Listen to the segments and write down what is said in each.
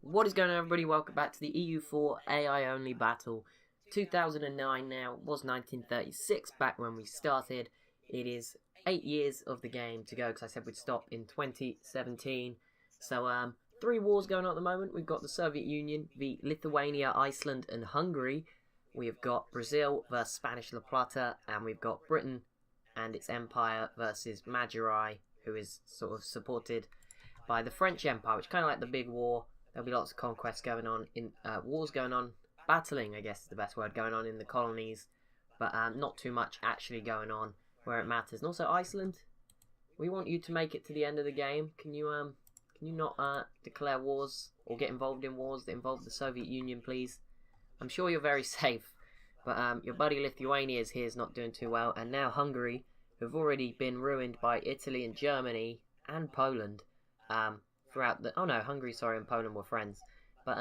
What is going on, everybody? Welcome back to the EU4 AI only battle. 2009 now, was 1936 back when we started. It is 8 years of the game to go because I said we'd stop in 2017. So 3 wars going on at the moment. We've got the Soviet Union, the Lithuania, Iceland and Hungary. We have got Brazil versus Spanish La Plata, and we've got Britain and its empire versus Magyari, who is sort of supported by the French Empire, which is kind of like the big war. There'll be lots of conquests going on, wars going on, battling I guess is the best word, going on in the colonies, but not too much actually going on where it matters. And also Iceland, we want you to make it to the end of the game. Can you not declare wars or get involved in wars that involve the Soviet Union, please? I'm sure you're very safe, but your buddy Lithuania is here, is not doing too well, and now Hungary, who've already been ruined by Italy and Germany and Poland. Throughout the... Oh no, Hungary, sorry, and Poland were friends. But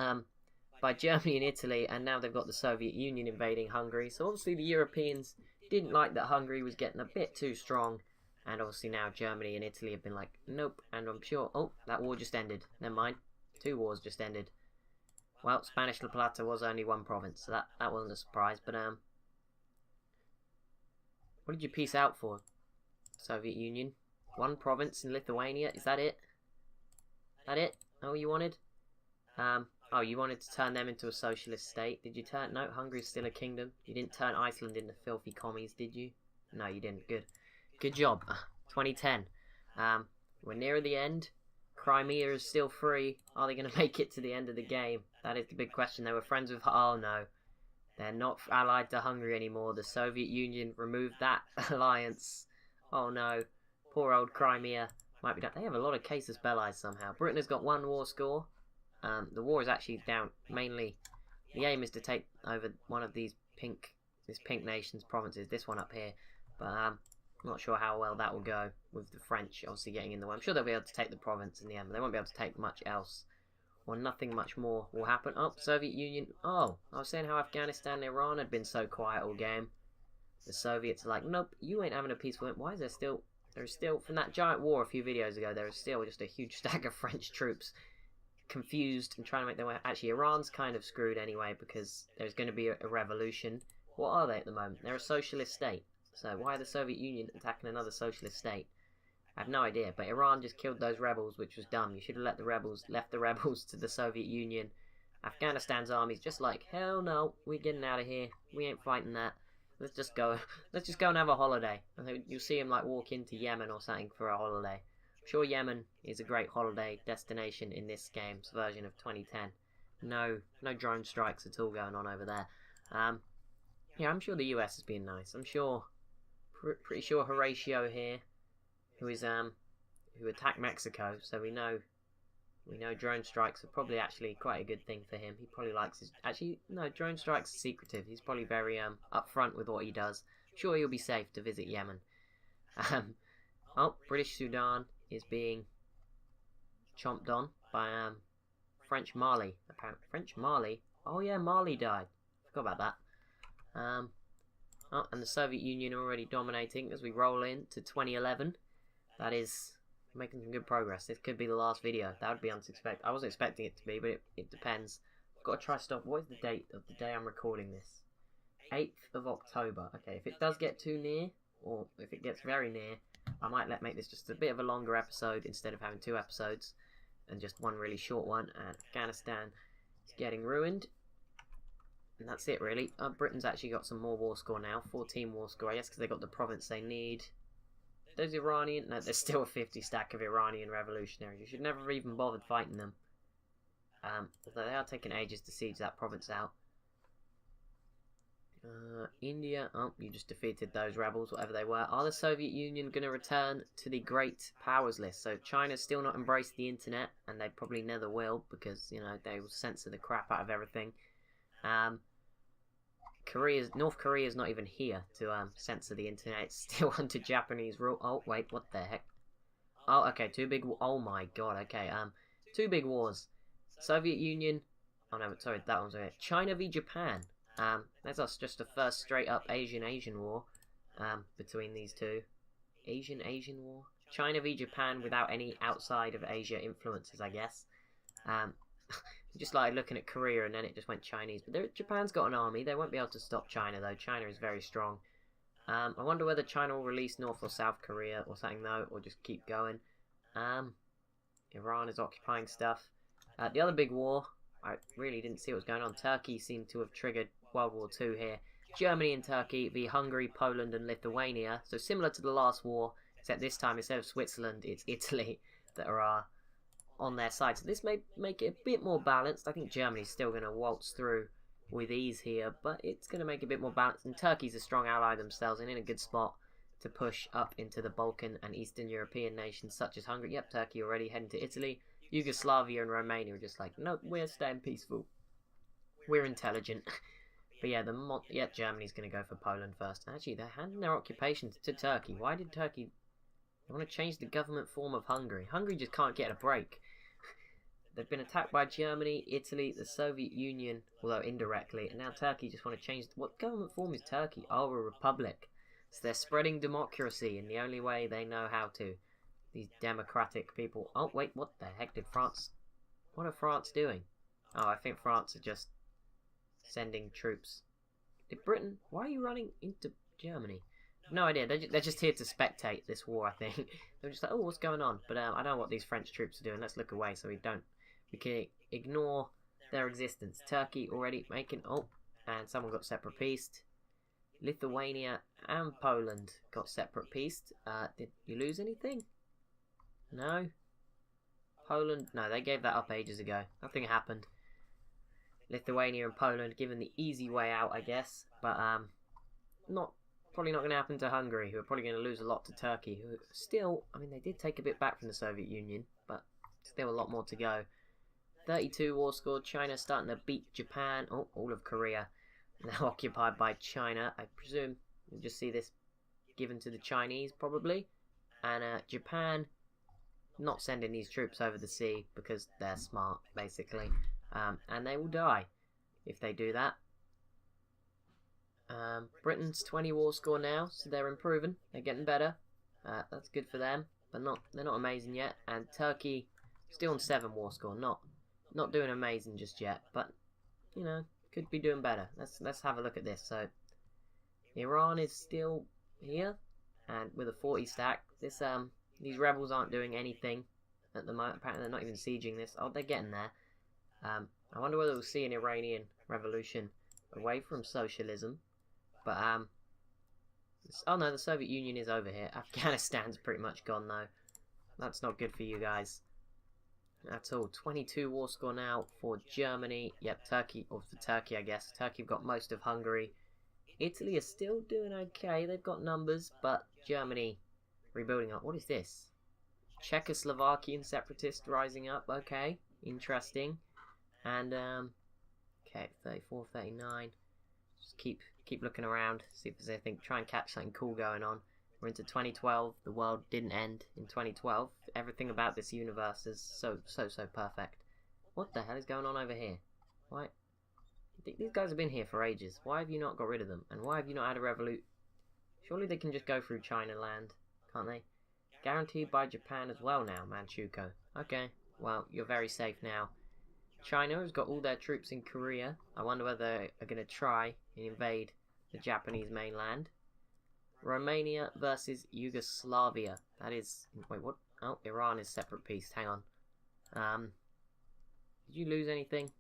by Germany and Italy, and now they've got the Soviet Union invading Hungary. So obviously the Europeans didn't like that Hungary was getting a bit too strong. And obviously now Germany and Italy have been like, nope. And I'm sure... Oh, that war just ended. Never mind. 2 wars just ended. Well, Spanish La Plata was only 1 province, so that wasn't a surprise. But what did you peace out for, Soviet Union? 1 province in Lithuania? Is that it? That it? Oh, you wanted? Oh, you wanted to turn them into a socialist state. Did you turn... No, Hungary's still a kingdom. You didn't turn Iceland into filthy commies, did you? No, you didn't. Good. Good job. 2010. We're near the end. Crimea is still free. Are they going to make it to the end of the game? That is the big question. They were friends with... Oh, no. They're not allied to Hungary anymore. The Soviet Union removed that alliance. Oh, no. Poor old Crimea. Might be done. They have a lot of casus belli somehow. Britain has got 1 war score. The war is actually down. Mainly, the aim is to take over one of these pink nation's provinces. This one up here, but I'm not sure how well that will go with the French obviously getting in the way. I'm sure they'll be able to take the province in the end, but they won't be able to take much else, or nothing much more will happen. Oh, Soviet Union. Oh, I was saying how Afghanistan and Iran had been so quiet all game. The Soviets are like, nope, you ain't having a peaceful. Why is there still? There's still, from that giant war a few videos ago, there is still just a huge stack of French troops confused and trying to make their way. Actually, Iran's kind of screwed anyway because there's going to be a revolution. What are they at the moment? They're a socialist state. So why are the Soviet Union attacking another socialist state? I have no idea, but Iran just killed those rebels, which was dumb. You should have left the rebels to the Soviet Union. Afghanistan's army's just like, hell no, we're getting out of here. We ain't fighting that. Let's just go and have a holiday. I think you'll see him like walk into Yemen or something for a holiday. I'm sure Yemen is a great holiday destination in this game's version of 2010. No drone strikes at all going on over there. Yeah, I'm sure the US has been nice. I'm sure, pretty sure Horatio here, who attacked Mexico, so we know drone strikes are probably actually quite a good thing for him. He probably likes his... Actually, no, drone strikes are secretive. He's probably very upfront with what he does. Sure, he'll be safe to visit Yemen. Oh, British Sudan is being chomped on by French Mali. Apparently, French Mali? Oh yeah, Mali died. Forgot about that. Oh, and the Soviet Union already dominating as we roll into 2011. That is... making some good progress. This could be the last video. That would be unexpected. I wasn't expecting it to be, but it depends. I've got to try stop. What is the date of the day I'm recording this? 8th of October. Okay, if it does get too near, or if it gets very near, I might make this just a bit of a longer episode instead of having 2 episodes and just one really short one. And Afghanistan is getting ruined. And that's it, really. Britain's actually got some more war score now. 14 war score, I guess, because they got the province they need. Those Iranian... No, there's still a 50 stack of Iranian revolutionaries. You should never have even bothered fighting them. Although they are taking ages to siege that province out. India... Oh, you just defeated those rebels, whatever they were. Are the Soviet Union going to return to the Great Powers list? So China's still not embraced the internet, and they probably never will, because, you know, they will censor the crap out of everything. North Korea's not even here to censor the internet. It's still under Japanese rule. Oh wait, what the heck? Oh, okay, 2 big. Oh my god. Okay, 2 big wars. Soviet Union. Oh no, sorry, that one's right. China v Japan. That's just a first straight up Asian war. Between these 2. Asian war. China v Japan without any outside of Asia influences, I guess. just started looking at Korea and then it just went Chinese. But Japan's got an army. They won't be able to stop China though. China is very strong. I wonder whether China will release North or South Korea or something though, or just keep going. Iran is occupying stuff. The other big war, I really didn't see what was going on. Turkey seemed to have triggered World War II here. Germany and Turkey v Hungary, Poland and Lithuania. So similar to the last war, except this time instead of Switzerland, it's Italy that are on their side. So this may make it a bit more balanced. I think Germany's still going to waltz through with ease here, but it's going to make it a bit more balanced. And Turkey's a strong ally themselves and in a good spot to push up into the Balkan and Eastern European nations such as Hungary. Yep, Turkey already heading to Italy. Yugoslavia and Romania are just like, no, we're staying peaceful. We're intelligent. But yeah, Germany's going to go for Poland first. Actually, they're handing their occupations to Turkey. Why did Turkey... They want to change the government form of Hungary. Hungary just can't get a break. They've been attacked by Germany, Italy, the Soviet Union, although indirectly. And now Turkey just want to change... What government form is Turkey? Oh, a republic. So they're spreading democracy in the only way they know how to. These democratic people. Oh, wait, what the heck did France... What are France doing? Oh, I think France are just sending troops. Did Britain... Why are you running into Germany? No idea. They're just here to spectate this war, I think. They're just like, oh, what's going on? But I don't know what these French troops are doing. Let's look away so we can ignore their existence. Turkey already making... Oh, and someone got separate peaced. Lithuania and Poland got separate peaced. Did you lose anything? No? Poland... No, they gave that up ages ago. Nothing happened. Lithuania and Poland given the easy way out, I guess. But, probably not going to happen to Hungary, who are probably going to lose a lot to Turkey, who still, I mean, they did take a bit back from the Soviet Union, but still a lot more to go. 32 war scored. China starting to beat Japan. Oh, all of Korea now occupied by China. I presume we'll just see this given to the Chinese, probably. And Japan not sending these troops over the sea because they're smart, basically. And they will die if they do that. Britain's 20 war score now, so they're improving. They're getting better. That's good for them, but they're not amazing yet. And Turkey still on 7 war score, not doing amazing just yet, but you know, could be doing better. Let's have a look at this. So Iran is still here, and with a 40 stack. These rebels aren't doing anything at the moment. Apparently, they're not even sieging this. Oh, they're getting there. I wonder whether we'll see an Iranian revolution away from socialism. But, oh no, the Soviet Union is over here. Afghanistan's pretty much gone, though. That's not good for you guys at all. 22 war score now for Germany. Yep, Turkey, or for Turkey, I guess. Turkey have got most of Hungary. Italy is still doing okay. They've got numbers, but Germany rebuilding up. What is this? Czechoslovakian separatists rising up. Okay, interesting. And, okay, 34, 39. Just keep looking around, see if there's anything, try and catch something cool going on. We're into 2012, the world didn't end in 2012. Everything about this universe is so perfect. What the hell is going on over here? Why? These guys have been here for ages. Why have you not got rid of them? And why have you not had a revolution? Surely they can just go through China land, can't they? Guaranteed by Japan as well now, Manchukuo. Okay, well, you're very safe now. China has got all their troops in Korea. I wonder whether they are going to try and invade the Japanese mainland. Romania versus Yugoslavia. That is... Wait, what? Oh, Iran is separate peace. Hang on. Did you lose anything?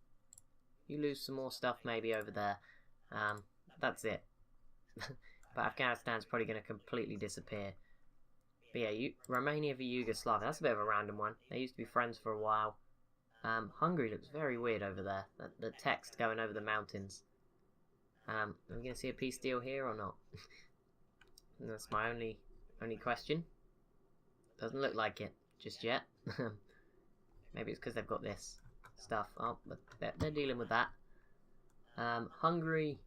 You lose some more stuff maybe over there. That's it. But Afghanistan's probably going to completely disappear. But yeah, Romania v Yugoslavia. That's a bit of a random one. They used to be friends for a while. Hungary looks very weird over there. The text going over the mountains. Are we going to see a peace deal here or not? That's my only question. Doesn't look like it just yet. Maybe it's because they've got this stuff. Oh, but they're dealing with that. Hungary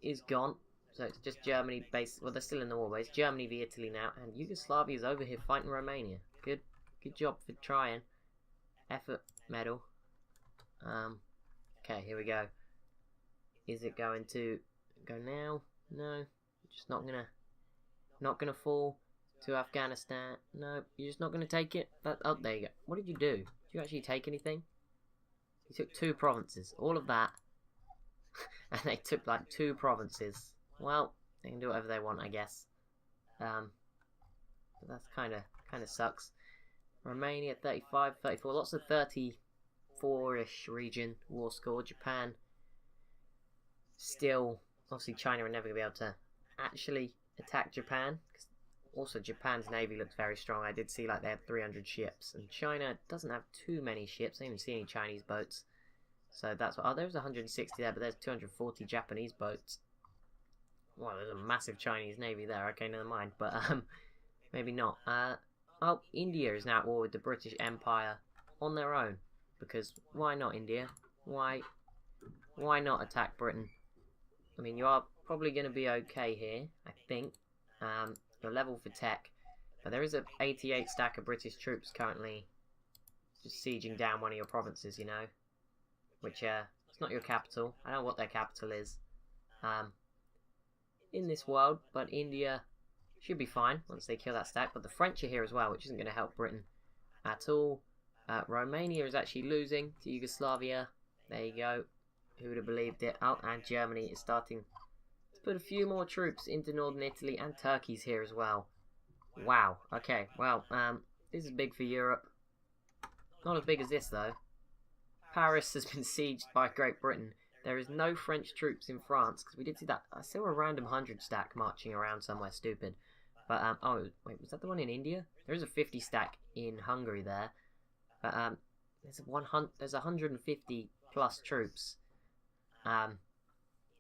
is gone. So it's just Germany based. Well, they're still in the war, but it's Germany v Italy now. And Yugoslavia is over here fighting Romania. Good job for trying. Effort medal. Okay, here we go. Is it going to go now? No. Just not gonna fall to Afghanistan. No, you're just not gonna take it. Oh, there you go. What did you do? Did you actually take anything? He took 2 provinces. All of that. And they took like 2 provinces. Well, they can do whatever they want, I guess. But that's kind of sucks. Romania 35, 34, lots of 34-ish region war score. Japan still, obviously China are never going to be able to actually attack Japan. Also, Japan's navy looks very strong. I did see like they had 300 ships, and China doesn't have too many ships. I didn't even see any Chinese boats. So that's what. Oh, there's 160 there, but there's 240 Japanese boats. Well, there's a massive Chinese navy there. Okay, never mind. But maybe not. Oh, India is now at war with the British Empire on their own, because why not, India? Why not attack Britain? I mean, you are probably going to be okay here, I think. You're level for tech, but there is a 88 stack of British troops currently just sieging down one of your provinces, you know, which it's not your capital. I don't know what their capital is in this world, but India should be fine once they kill that stack. But the French are here as well, which isn't going to help Britain at all. Romania is actually losing to Yugoslavia. There you go. Who would have believed it? Oh, and Germany is starting to put a few more troops into northern Italy, and Turkey's here as well. Wow. Okay, well, this is big for Europe. Not as big as this, though. Paris has been sieged by Great Britain. There is no French troops in France, because we did see that. I saw a random 100 stack marching around somewhere stupid. But, oh, wait, was that the one in India? There is a 50 stack in Hungary there. But, there's 150 plus troops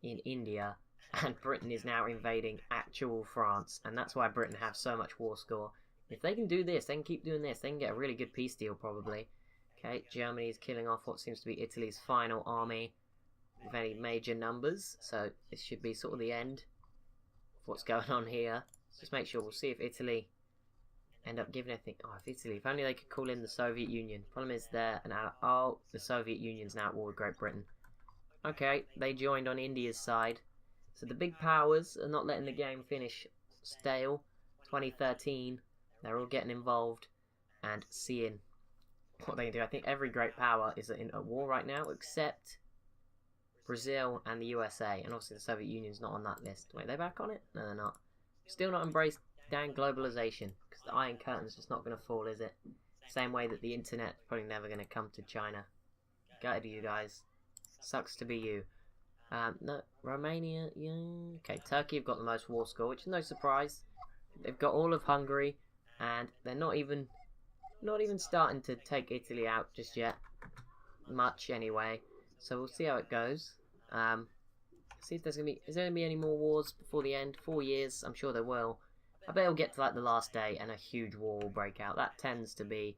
in India, and Britain is now invading actual France, and that's why Britain have so much war score. If they can do this, they can keep doing this, they can get a really good peace deal probably. Okay, Germany is killing off what seems to be Italy's final army with any major numbers, so this should be sort of the end of what's going on here. Just make sure, we'll see if Italy end up giving anything. Oh, if only they could call in the Soviet Union. Problem is they're an ally. Oh, the Soviet Union's now at war with Great Britain. Okay, they joined on India's side. So the big powers are not letting the game finish stale. 2013, they're all getting involved and seeing what they can do. I think every great power is in a war right now, except Brazil and the USA. And obviously the Soviet Union's not on that list. Wait, are they back on it? No, they're not. Still not embraced dang globalization, because the Iron Curtain's just not going to fall, is it? Same way that the internet's probably never going to come to China. Gutted you guys. Sucks to be you. No, Romania, yeah. Okay, Turkey have got the most war score, which is no surprise. They've got all of Hungary, and they're not even starting to take Italy out just yet. Much anyway. So we'll see how it goes. See if is there gonna be any more wars before the end? 4 years, I'm sure there will. I bet it'll get to like the last day and a huge war will break out. That tends to be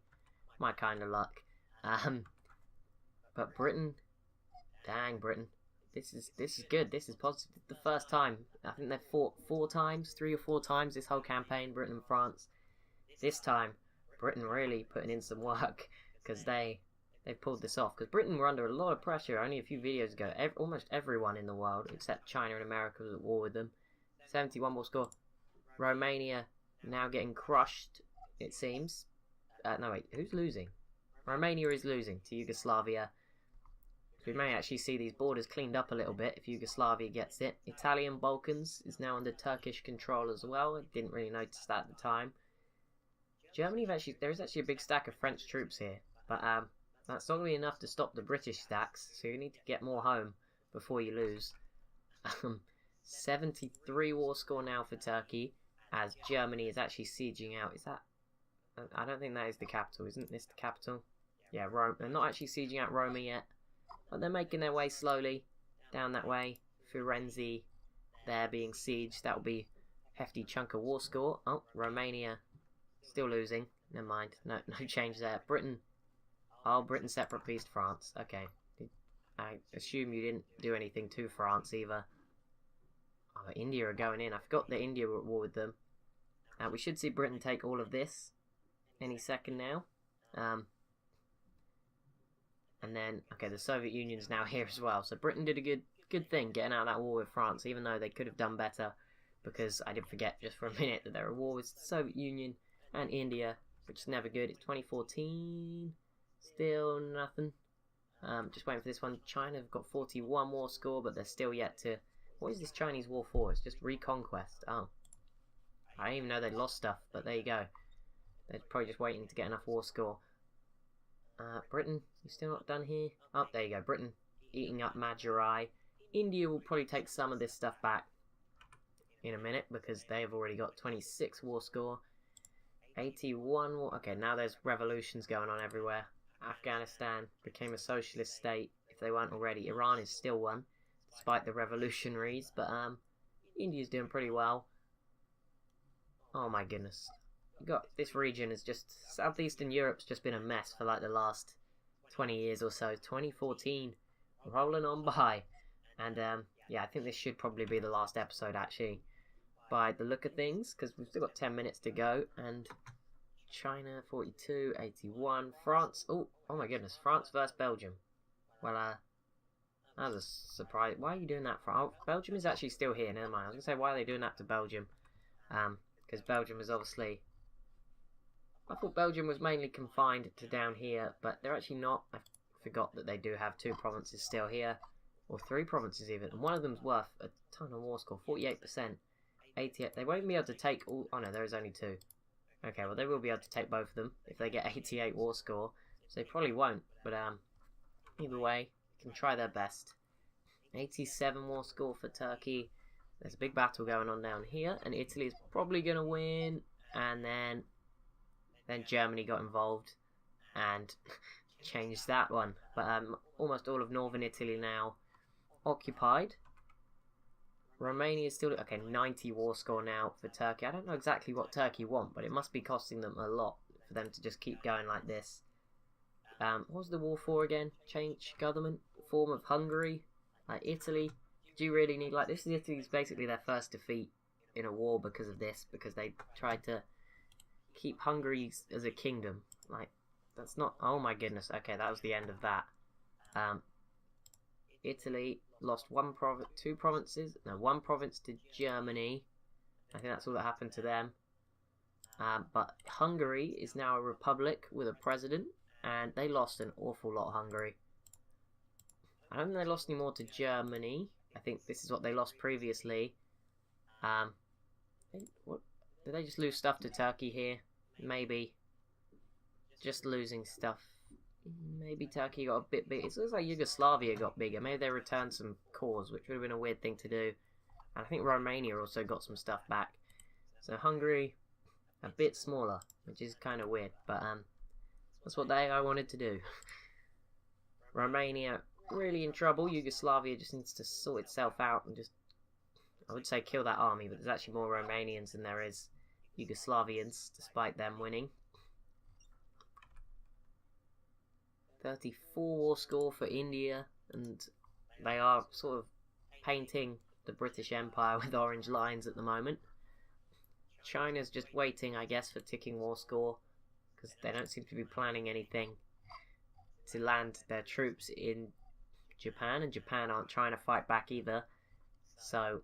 my kind of luck. But Britain, dang Britain, this is good. This is positive. The first time I think they've fought 4 times, 3 or 4 times this whole campaign, Britain and France. This time, Britain really putting in some work because they've pulled this off. Because Britain were under a lot of pressure only a few videos ago. Almost everyone in the world except China and America was at war with them. 71 war score. Romania now getting crushed, it seems. No wait, who's losing? Romania is losing to Yugoslavia. We may actually see these borders cleaned up a little bit if Yugoslavia gets it. Italian Balkans is now under Turkish control as well. I didn't really notice that at the time. Germany, there is actually a big stack of French troops here. But that's not going to be enough to stop the British stacks. So you need to get more home before you lose. 73 war score now for Turkey, as Germany is actually sieging out. Is that... I don't think that is the capital. Isn't this the capital? Yeah, Rome. They're not actually sieging out Roma yet. But they're making their way slowly down that way. Firenze there being sieged. That'll be a hefty chunk of war score. Oh, Romania still losing. Never mind. No change there. Britain. Oh, Britain separate peace to France. Okay. I assume you didn't do anything to France either. Oh, India are going in. I forgot that India were at war with them. We should see Britain take all of this any second now. And then, okay, the Soviet Union's now here as well. So Britain did a good thing getting out of that war with France, even though they could have done better. Because I did forget just for a minute that they're at war with the Soviet Union and India, which is never good. It's 2014. Still nothing. Just waiting for this one. China have got 41 war score, but they're still yet to... What is this Chinese war for? It's just reconquest. Oh. I didn't even know they'd lost stuff, but there you go. They're probably just waiting to get enough war score. Britain, you still not done here? Oh, there you go. Britain eating up Madurai. India will probably take some of this stuff back in a minute because they've already got 26 war score. 81 war... Okay, now there's revolutions going on everywhere. Afghanistan became a socialist state, if they weren't already. Iran is still one, despite the revolutionaries, but India's doing pretty well. Oh my goodness. You got this region is just... Southeastern Europe's just been a mess for like the last 20 years or so. 2014, rolling on by. And yeah, I think this should probably be the last episode actually, by the look of things, because we've still got 10 minutes to go. And China 42, 81, France. Oh my goodness, France versus Belgium. Well, that was a surprise. Why are you doing that? Oh, Belgium is actually still here. Never mind. I was gonna say, why are they doing that to Belgium? Because Belgium is obviously... I thought Belgium was mainly confined to down here, but they're actually not. I forgot that they do have 2 provinces still here, or 3 provinces even, and one of them's worth a ton of war score, 48%, 88. They won't even be able to take all. Oh no, there is only 2. Okay, well they will be able to take both of them if they get 88 war score. So they probably won't, but either way, can try their best. 87 war score for Turkey. There's a big battle going on down here, and Italy is probably going to win, and then Germany got involved and changed that one. But almost all of northern Italy now occupied. Romania is still... Okay, 90 war score now for Turkey. I don't know exactly what Turkey want, but it must be costing them a lot for them to just keep going like this. What was the war for again? Change government? Form of Hungary? Like Italy? Do you really need... Like, this is Italy's basically their first defeat in a war because of this. Because they tried to keep Hungary as a kingdom. Like, that's not... Oh my goodness. Okay, that was the end of that. Italy lost 2 provinces. No, 1 province to Germany. I think that's all that happened to them. But Hungary is now a republic with a president. And they lost an awful lot, Hungary. I don't think they lost any more to Germany. I think this is what they lost previously. What? Did they just lose stuff to Turkey here? Maybe. Just losing stuff. Maybe Turkey got a bit big. It looks like Yugoslavia got bigger. Maybe they returned some cores, which would have been a weird thing to do. And I think Romania also got some stuff back. So Hungary, a bit smaller, which is kind of weird. But that's what I wanted to do. Romania, really in trouble. Yugoslavia just needs to sort itself out and just... I would say kill that army, but there's actually more Romanians than there is Yugoslavians, despite them winning. 34 war score for India, and they are sort of painting the British Empire with orange lines at the moment. China's just waiting, I guess, for ticking war score, because they don't seem to be planning anything to land their troops in Japan, and Japan aren't trying to fight back either. So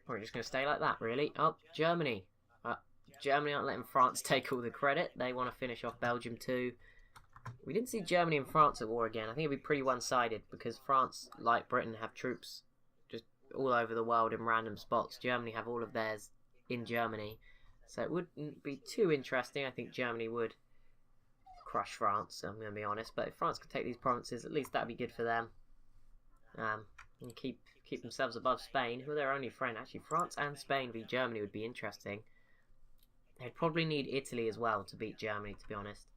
we're just going to stay like that, really. Oh, Germany. Germany aren't letting France take all the credit. They want to finish off Belgium too. We didn't see Germany and France at war again. I think it'd be pretty one-sided because France, like Britain, have troops just all over the world in random spots. Germany have all of theirs in Germany. So it wouldn't be too interesting. I think Germany would crush France, I'm going to be honest. But if France could take these provinces, at least that'd be good for them. And keep themselves above Spain, who are their only friend. Actually, France and Spain v Germany would be interesting. They'd probably need Italy as well to beat Germany, to be honest.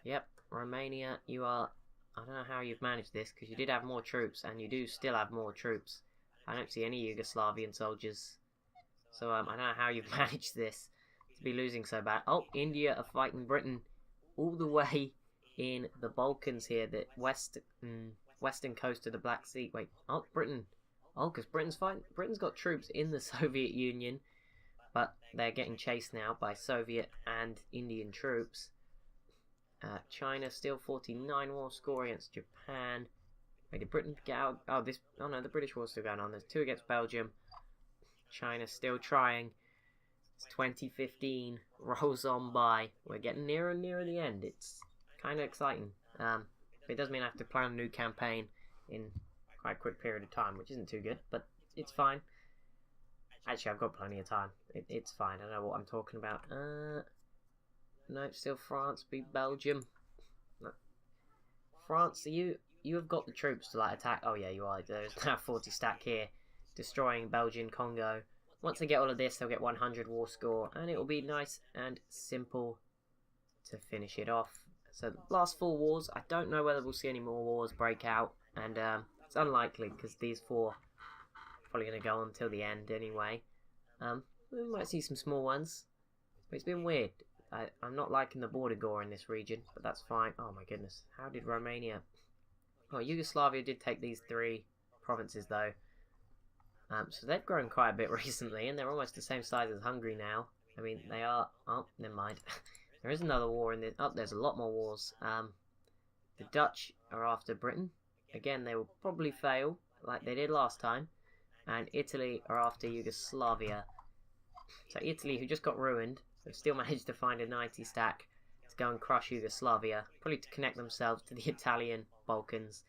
Yep, Romania, you are... I don't know how you've managed this, because you did have more troops, and you do still have more troops. I don't see any Yugoslavian soldiers. So, I don't know how you've managed this, to be losing so bad. Oh, India are fighting Britain all the way in the Balkans here, the western coast of the Black Sea. Wait, oh, Britain. Oh, because Britain's fighting. Britain's got troops in the Soviet Union, but they're getting chased now by Soviet and Indian troops. China still 49 war score against Japan. Wait, did Britain get out? Oh, oh no, the British war's still going on. There's 2 against Belgium. China still trying. It's 2015. Rolls on by. We're getting nearer and nearer the end. It's kind of exciting. It does mean I have to plan a new campaign in quite a quick period of time, which isn't too good, but it's fine. Actually, I've got plenty of time. It's fine. I know what I'm talking about. No, still France beat Belgium. No. France, you have got the troops to like attack. Oh yeah, you are. There's now 40 stack here, destroying Belgian Congo. Once they get all of this, they'll get 100 war score, and it will be nice and simple to finish it off. So last 4 wars, I don't know whether we'll see any more wars break out, and it's unlikely because these 4 are probably going to go on until the end anyway. We might see some small ones, but it's been weird. I'm not liking the border gore in this region, but that's fine. Oh my goodness, how did Romania... Oh, Yugoslavia did take these 3 provinces though. So they've grown quite a bit recently, and they're almost the same size as Hungary now. I mean, they are... Oh, never mind. There is another war in this. Oh, there's a lot more wars. The Dutch are after Britain. Again, they will probably fail, like they did last time. And Italy are after Yugoslavia. So Italy, who just got ruined, have still managed to find a 90 stack to go and crush Yugoslavia. Probably to connect themselves to the Italian Balkans.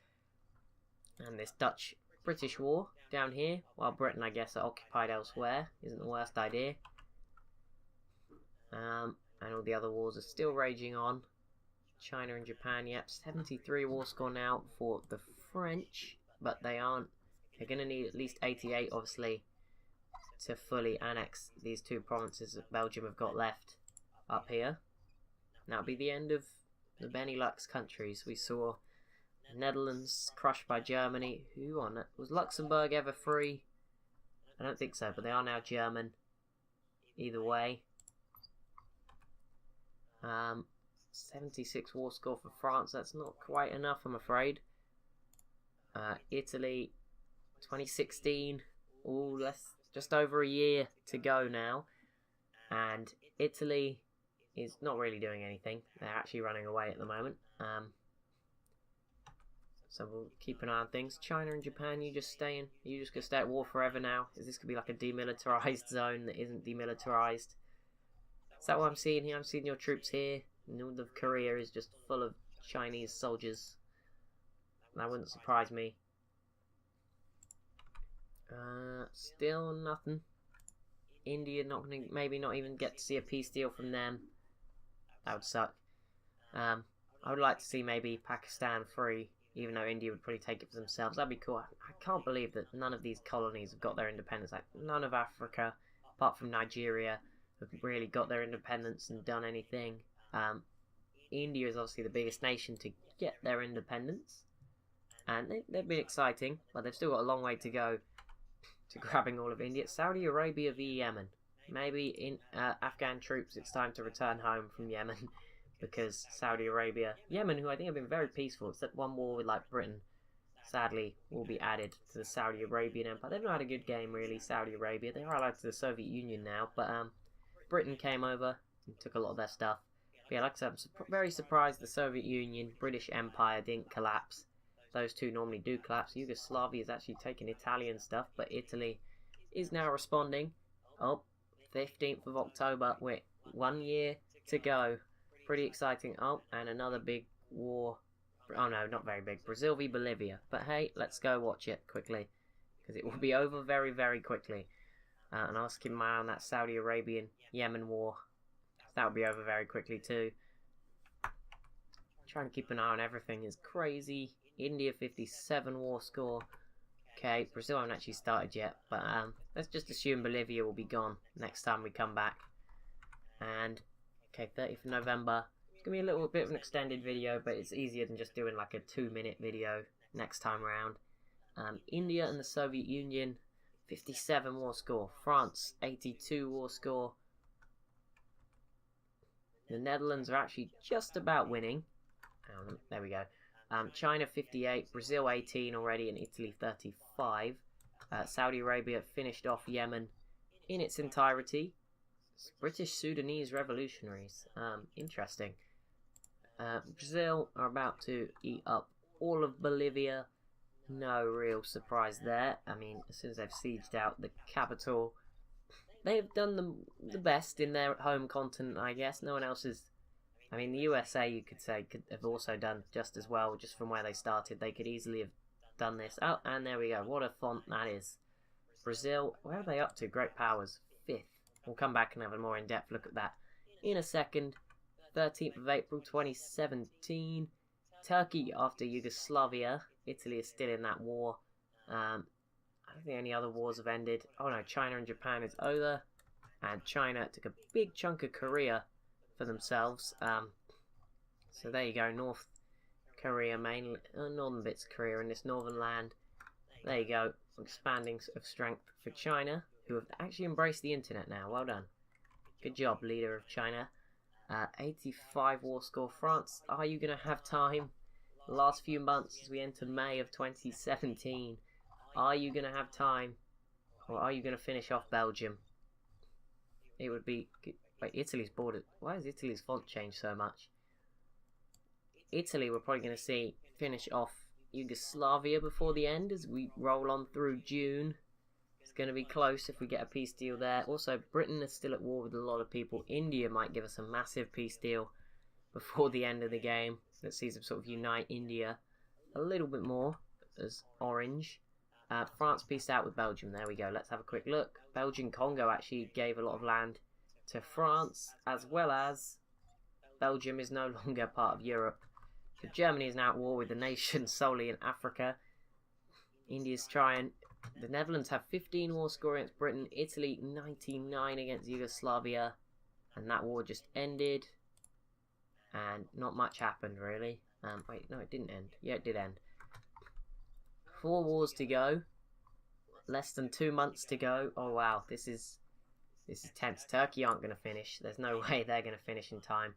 And this Dutch-British war down here, while Britain, I guess, are occupied elsewhere. Isn't the worst idea. And all the other wars are still raging on. China and Japan, yep, 73 war score now for the French, but they aren't. They're going to need at least 88, obviously, to fully annex these 2 provinces that Belgium have got left up here. And that'll be the end of the Benelux countries. We saw the Netherlands crushed by Germany. Who on it? Was Luxembourg ever free? I don't think so, but they are now German. Either way. 76 war score for France. That's not quite enough, I'm afraid. Italy, 2016. Ooh, that's just over a year to go now. And Italy is not really doing anything. They're actually running away at the moment. So we'll keep an eye on things. China and Japan, you just staying? You just gonna stay at war forever now? Is this gonna be like a demilitarized zone that isn't demilitarized? Is that what I'm seeing here? I'm seeing your troops here. And all of Korea is just full of Chinese soldiers. That wouldn't surprise me. Still nothing. India not gonna, maybe not even get to see a peace deal from them. That would suck. I would like to see maybe Pakistan free, even though India would probably take it for themselves. That'd be cool. I can't believe that none of these colonies have got their independence. Like none of Africa, apart from Nigeria, have really got their independence and done anything. India is obviously the biggest nation to get their independence, and they've been exciting, but they've still got a long way to go to grabbing all of India. Saudi Arabia v Yemen. Maybe in Afghan troops, it's time to return home from Yemen, because Saudi Arabia, Yemen, who I think have been very peaceful, except one war with like Britain, sadly will be added to the Saudi Arabian Empire. They've not had a good game really, Saudi Arabia. They are allied to the Soviet Union now, but Britain came over and took a lot of their stuff. But yeah, like I said, I'm very surprised the Soviet Union, British Empire didn't collapse. Those two normally do collapse. Yugoslavia is actually taking Italian stuff, but Italy is now responding. Oh, 15th of October, wait, 1 year to go. Pretty exciting. Oh, and another big war. Oh no, not very big. Brazil v Bolivia. But hey, let's go watch it quickly, because it will be over very, very quickly. And I'll keep my eye on that Saudi Arabian Yemen war. That will be over very quickly too. Trying to keep an eye on everything is crazy. India 57 war score. Okay, Brazil haven't actually started yet, but let's just assume Bolivia will be gone next time we come back. And okay, 30th of November. It's gonna be a little bit of an extended video, but it's easier than just doing like a 2-minute video next time around. India and the Soviet Union, 57 war score. France, 82 war score. The Netherlands are actually just about winning. There we go. China 58, Brazil 18 already, and Italy 35. Saudi Arabia finished off Yemen in its entirety. British Sudanese revolutionaries. Interesting. Brazil are about to eat up all of Bolivia. No real surprise there. I mean, as soon as they've sieged out the capital, they've done the best in their home continent, I guess. No one else is I mean, the USA, you could say, could have also done just as well, just from where they started. They could easily have done this. Oh, and there we go. What a font that is. Brazil, where are they up to? Great powers. 5th. We'll come back and have a more in-depth look at that in a second. 13th of April 2017. Turkey after Yugoslavia. Italy is still in that war. I don't think any other wars have ended. Oh no, China and Japan is over. And China took a big chunk of Korea for themselves. So there you go, North Korea mainly, northern bits of Korea in this northern land. There you go, expanding of strength for China, who have actually embraced the internet now. Well done. Good job, leader of China. 85 war score. France, are you going to have time? The last few months as we enter May of 2017. Are you going to have time? Or are you going to finish off Belgium? It would be... Wait, Italy's border... Why has Italy's font changed so much? Italy, we're probably going to see finish off Yugoslavia before the end as we roll on through June. It's going to be close if we get a peace deal there. Also, Britain is still at war with a lot of people. India might give us a massive peace deal before the end of the game. Let's see them sort of unite India a little bit more as orange. France peaced out with Belgium. There we go. Let's have a quick look. Belgian Congo actually gave a lot of land to France, as well as Belgium is no longer part of Europe. So Germany is now at war with the nation solely in Africa. India's trying. The Netherlands have 15 war score against Britain. Italy 99 against Yugoslavia. And that war just ended. And not much happened really. Wait, no, it didn't end. Yeah, it did end. 4 wars to go. Less than 2 months to go. Oh wow, this is tense. Turkey aren't going to finish. There's no way they're going to finish in time.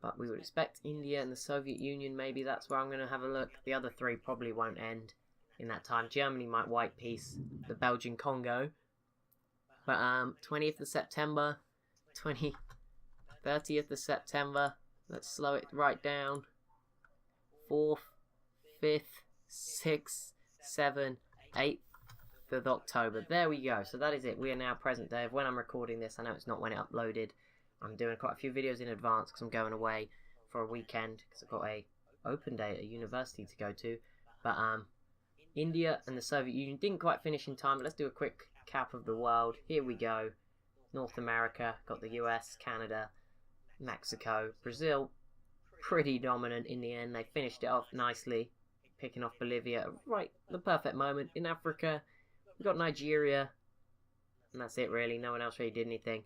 But we would expect India and the Soviet Union, maybe that's where I'm going to have a look. The other 3 probably won't end in that time. Germany might wipe peace, the Belgian Congo. But 20th of September, 30th of September, let's slow it right down. 4th, 5th, 6th, 7th, 8th of October. There we go. So that is it. We are now present day of when I'm recording this. I know it's not when it uploaded. I'm doing quite a few videos in advance because I'm going away for a weekend because I've got a open day at a university to go to. But India and the Soviet Union didn't quite finish in time. But let's do a quick cap of the world. Here we go. North America, got the US, Canada, Mexico, Brazil, pretty dominant in the end. They finished it off nicely, picking off Bolivia right the perfect moment. In Africa, we've got Nigeria, and that's it really. No one else really did anything.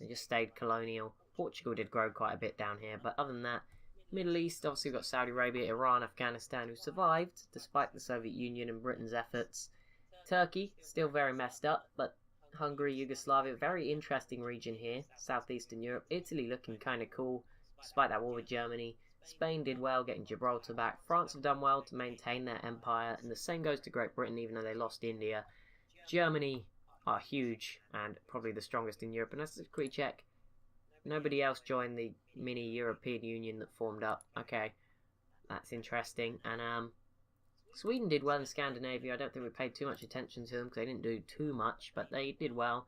They just stayed colonial. Portugal did grow quite a bit down here, but other than that, Middle East, obviously we've got Saudi Arabia, Iran, Afghanistan, who survived despite the Soviet Union and Britain's efforts. Turkey, still very messed up, but Hungary, Yugoslavia, very interesting region here. Southeastern Europe. Italy looking kind of cool, despite that war with Germany. Spain did well, getting Gibraltar back. France have done well to maintain their empire, and the same goes to Great Britain, even though they lost India. Germany are huge, and probably the strongest in Europe. And let's just quickly check. Nobody else joined the mini European Union that formed up. Okay, that's interesting. And Sweden did well in Scandinavia. I don't think we paid too much attention to them because they didn't do too much, but they did well.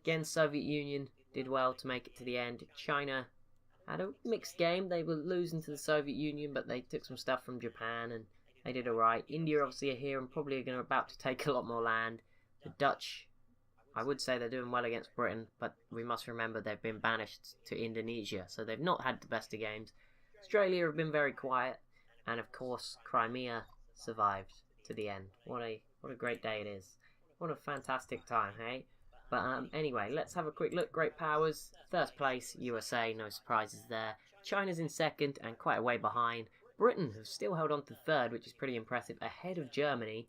Again, Soviet Union did well to make it to the end. China had a mixed game. They were losing to the Soviet Union, but they took some stuff from Japan and they did alright. India obviously are here and probably are about to take a lot more land. The Dutch, I would say they're doing well against Britain, but we must remember they've been banished to Indonesia, so they've not had the best of games. Australia have been very quiet, and of course Crimea survived to the end. What a great day it is. What a fantastic time, hey? But anyway, let's have a quick look. Great powers. First place, USA, no surprises there. China's in second and quite a way behind. Britain have still held on to third, which is pretty impressive, ahead of Germany,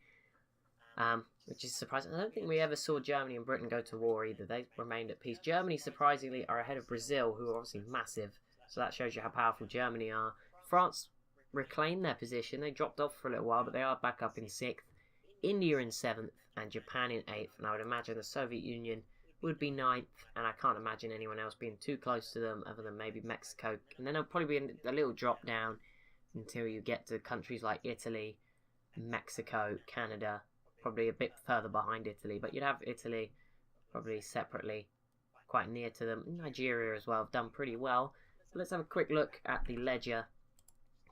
which is surprising. I don't think we ever saw Germany and Britain go to war either. They remained at peace. Germany, surprisingly, are ahead of Brazil, who are obviously massive, so that shows you how powerful Germany are. France reclaimed their position. They dropped off for a little while, but they are back up in 6th. India in 7th and Japan in 8th, and I would imagine the Soviet Union would be 9th, and I can't imagine anyone else being too close to them other than maybe Mexico. And then there'll probably be a little drop down until you get to countries like Italy, Mexico, Canada, probably a bit further behind Italy, but you'd have Italy probably separately quite near to them. Nigeria as well have done pretty well. But let's have a quick look at the ledger.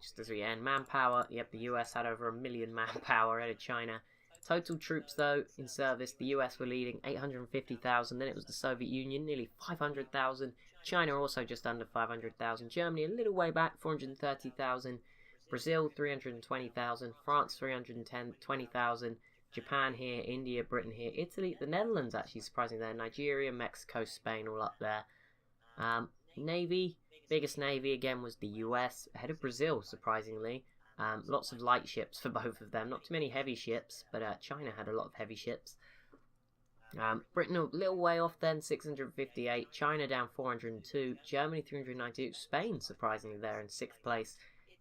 Just as we end, manpower, yep, the US had over 1 million manpower ahead of China. Total troops, though, in service, the US were leading 850,000, then it was the Soviet Union, nearly 500,000. China also just under 500,000. Germany a little way back, 430,000. Brazil, 320,000. France, 320,000. Japan here, India, Britain here. Italy, the Netherlands actually surprisingly there. Nigeria, Mexico, Spain all up there. Navy, biggest navy again was the US, ahead of Brazil, surprisingly. Lots of light ships for both of them. Not too many heavy ships, but China had a lot of heavy ships. Britain a little way off then, 658. China down 402. Germany 392. Spain surprisingly there in 6th place.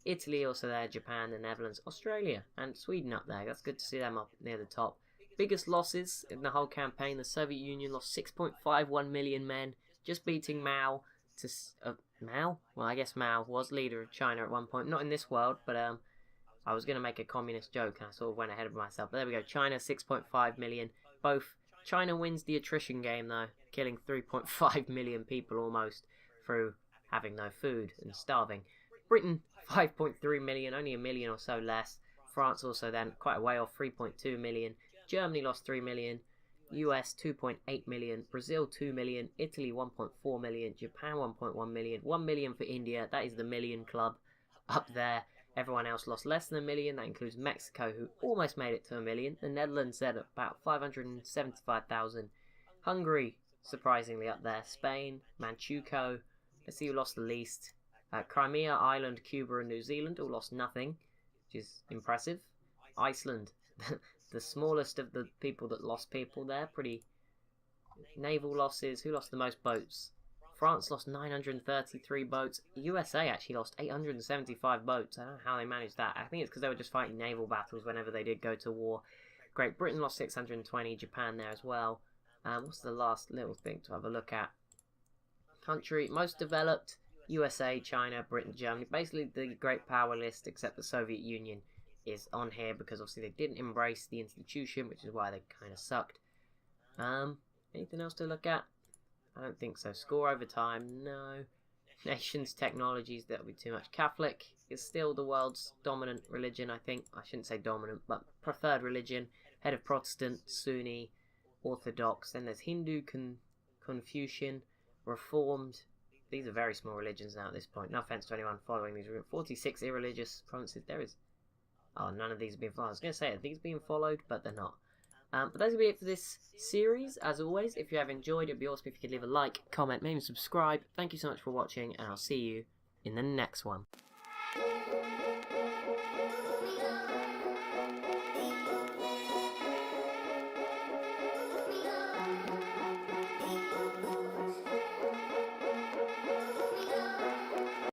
Italy also there. Japan, the Netherlands, Australia, and Sweden up there. That's good to see them up near the top. Biggest losses in the whole campaign: the Soviet Union lost 6.51 million men, just beating Mao to Mao? Well, I guess Mao was leader of China at one point. Not in this world, but I was going to make a communist joke and I sort of went ahead of myself. But there we go. China, 6.5 million. Both. China wins the attrition game, though, killing 3.5 million people almost through having no food and starving. Britain, 5.3 million, only a million or so less. France also then quite a way off, 3.2 million. Germany lost 3 million. US 2.8 million, Brazil 2 million, Italy 1.4 million, Japan 1.1 million, 1 million for India. That is the million club up there. Everyone else lost less than a million. That includes Mexico, who almost made it to a million. The Netherlands said about 575,000. Hungary, surprisingly, up there. Spain, Manchukuo. Let's see who lost the least. Crimea, Ireland, Cuba, and New Zealand all lost nothing, which is impressive. Iceland, the smallest of the people that lost people there. Pretty naval losses. Who lost the most boats? France lost 933 boats. USA actually lost 875 boats. I don't know how they managed that. I think it's because they were just fighting naval battles whenever they did go to war. Great Britain lost 620. Japan there as well. What's the last little thing to have a look at? Country most developed: USA, China, Britain, Germany. Basically the great power list, except the Soviet Union is on here because obviously they didn't embrace the institution, which is why they kind of sucked. Anything else to look at? I don't think so. Score over time? No. Nations, technologies, that'll be too much. Catholic is still the world's dominant religion, I think. I shouldn't say dominant, but preferred religion. Head of Protestant, Sunni, Orthodox. Then there's Hindu, Confucian, Reformed. These are very small religions now at this point. No offense to anyone following these. 46 irreligious provinces. There is... Oh, none of these have been followed. I was going to say, are these being followed? But they're not. But that's going to be it for this series. As always, if you have enjoyed, it would be awesome if you could leave a like, comment, maybe subscribe. Thank you so much for watching, and I'll see you in the next one.